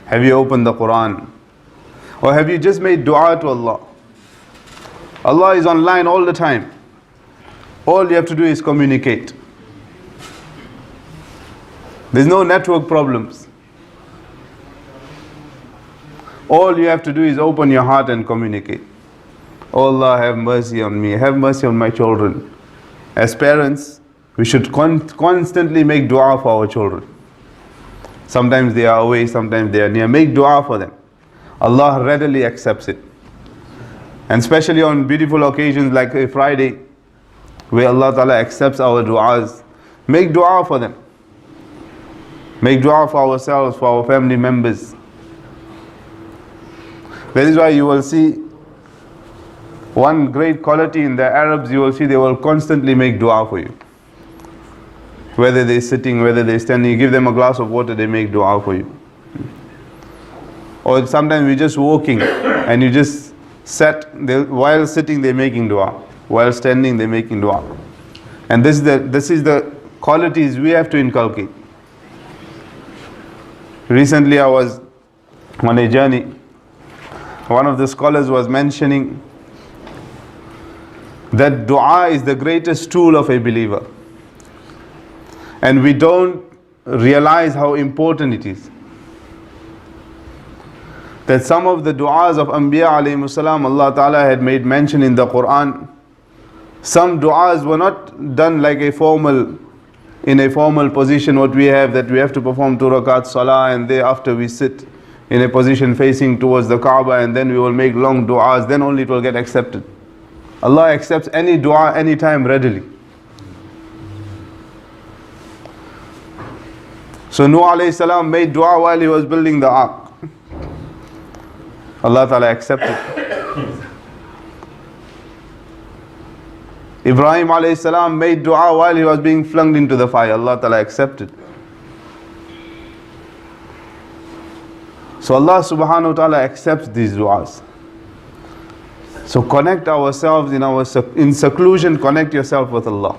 Have you opened the Quran? Or have you just made dua to Allah? Allah is online all the time. All you have to do is communicate. There's no network problems. All you have to do is open your heart and communicate. Oh Allah, have mercy on me, have mercy on my children. As parents, we should constantly make dua for our children. Sometimes they are away, sometimes they are near. Make dua for them. Allah readily accepts it. And especially on beautiful occasions like a Friday, where Allah Ta'ala accepts our du'as, make dua for them. Make dua for ourselves, for our family members. That is why you will see one great quality in the Arabs, you will see they will constantly make dua for you. Whether they're sitting, whether they're standing, you give them a glass of water, they make dua for you. Or sometimes we're just walking and you just sat, while sitting they're making dua, while standing they're making dua. And this is the qualities we have to inculcate. Recently I was on a journey. One of the scholars was mentioning that dua is the greatest tool of a believer. And we don't realize how important it is. That some of the du'as of Anbiya alayhimu salam, Allah Ta'ala had made mention in the Quran. Some du'as were not done like in a formal position what we have, that we have to perform 2 rakat salah and thereafter we sit in a position facing towards the Kaba and then we will make long du'as, then only it will get accepted. Allah accepts any dua anytime readily. So Nuh alayhi salam made dua while he was building the ark. Allah Ta'ala accepted. Ibrahim alayhi salam made dua while he was being flung into the fire. Allah Ta'ala accepted. So Allah subhanahu wa ta'ala accepts these du'as. So connect ourselves in seclusion, connect yourself with Allah.